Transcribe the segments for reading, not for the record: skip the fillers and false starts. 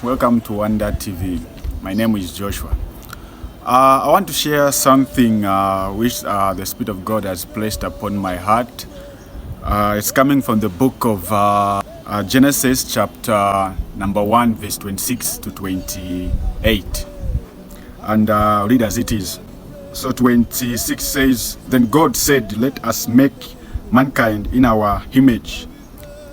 Welcome to Wonder TV. My name is Joshua. I want to share something which the Spirit of God has placed upon my heart. It's coming from the book of Genesis, chapter number 1, verse 26 to 28. And read as it is. So 26 says, Then God said, Let us make mankind in our image,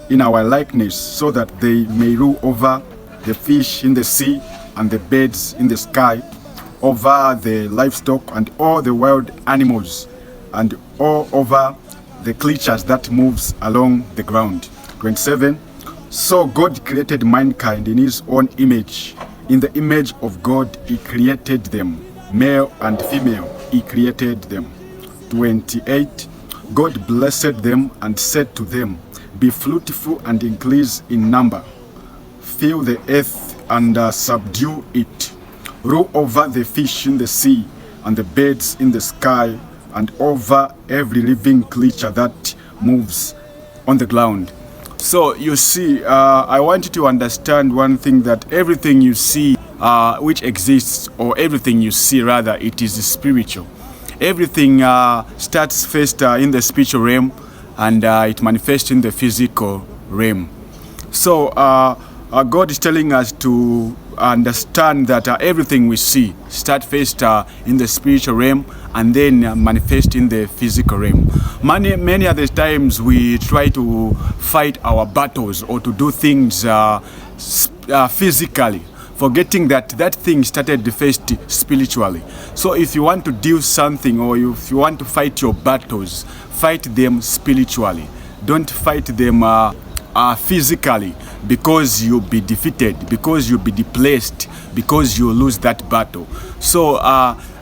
in our likeness, so that they may rule over the fish in the sea and the birds in the sky, over the livestock and all the wild animals, and all over the creatures that moves along the ground. 27. So God created mankind in his own image. In the image of God he created them. Male and female he created them. 28. God blessed them and said to them, Be fruitful and increase in number. Fill the earth and subdue it. Rule over the fish in the sea and the birds in the sky and over every living creature that moves on the ground. So you see, I want you to understand one thing, that everything you see which exists, or everything you see rather, it is spiritual. Everything starts first in the spiritual realm, and it manifests in the physical realm. So God is telling us to understand that everything we see start first in the spiritual realm and then manifest in the physical realm. Many other times we try to fight our battles or to do things physically, forgetting that that thing started first spiritually. So if you want to do something, or if you want to fight your battles, fight them spiritually. Don't fight them physically, because you'll be defeated, because you'll be deplaced, because you lose that battle. So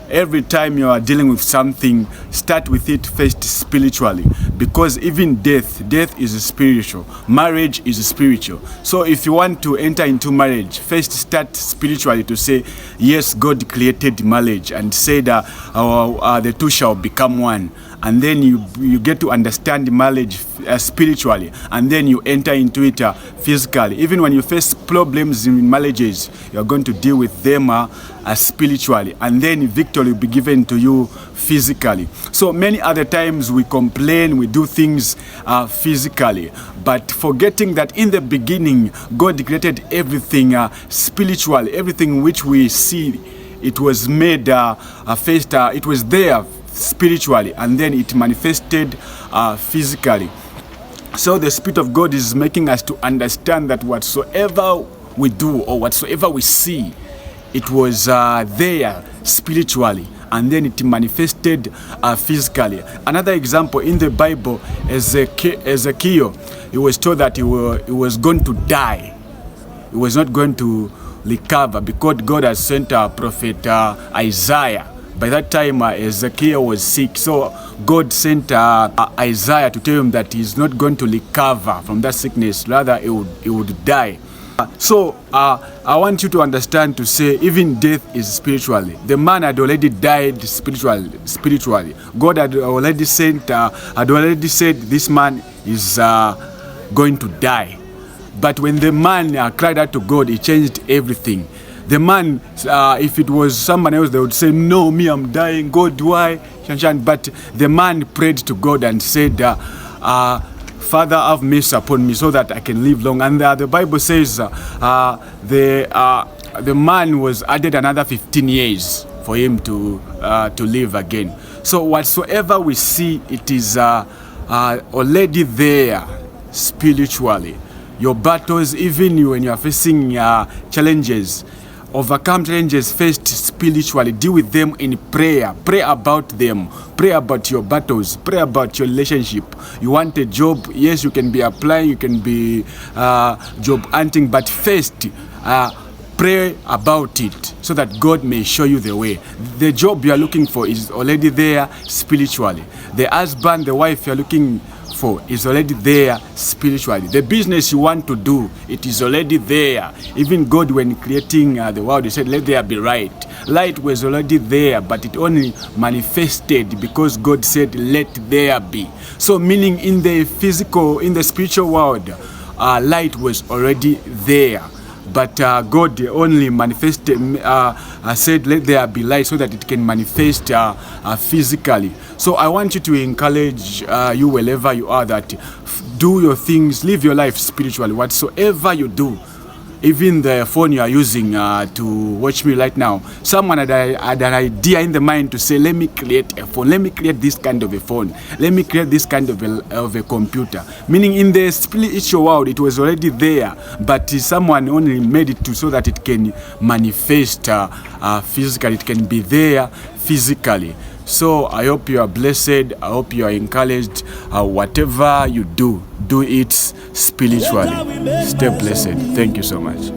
every time you are dealing with something, start with it first spiritually, because even death is spiritual. Marriage is spiritual. So if you want to enter into marriage, first start spiritually to say, yes, God created marriage and said the two shall become one. And then you get to understand marriage spiritually, and then you enter into it physically. Even when you face problems in marriages, you're going to deal with them spiritually, and then victory will be given to you physically. So many other times we complain, we do things physically, but forgetting that in the beginning God created everything spiritually. Everything which we see, it was made first, it was there spiritually, and then it manifested physically. So the Spirit of God is making us to understand that whatsoever we do or whatsoever we see, it was there spiritually, and then it manifested physically. Another example in the Bible, Ezekiel, he was told that he was going to die. He was not going to recover, because God has sent a prophet Isaiah. By that time, Ezekiel was sick, so God sent Isaiah to tell him that he's not going to recover from that sickness. Rather, he would die. So I want you to understand, to say even death is spiritually. The man had already died spiritually. God had already said this man is going to die. But when the man cried out to God, he changed everything. The man, if it was someone else, they would say, no, me, I'm dying. God, why? But the man prayed to God and said, Father, have mercy upon me so that I can live long. And the Bible says the man was added another 15 years for him to live again. So whatsoever we see, it is already there spiritually. Your battles, even when you are facing challenges, overcome challenges first spiritually. Deal with them in prayer. Pray about them. Pray about your battles. Pray about your relationship. You want a job? Yes, you can be applying. You can be job hunting. But first, pray about it so that God may show you the way. The job you are looking for is already there spiritually. The husband, the wife you are looking for is already there spiritually. The business you want to do, it is already there. Even God, when creating the world, he said, let there be light. Light was already there, but it only manifested because God said, let there be. So meaning in the physical, in the spiritual world, light was already there. but God only manifested, said, let there be light, so that it can manifest physically. So I want you to encourage you wherever you are, that do your things, live your life spiritually. Whatsoever you do, even the phone you are using to watch me right now, someone had an idea in the mind to say, let me create a phone, let me create this kind of a phone, let me create this kind of a computer. Meaning in the spiritual world, it was already there, but someone only made it so that it can manifest physically, it can be there physically. So I hope you are blessed. I hope you are encouraged. Whatever you do, do it spiritually. Stay blessed. Thank you so much.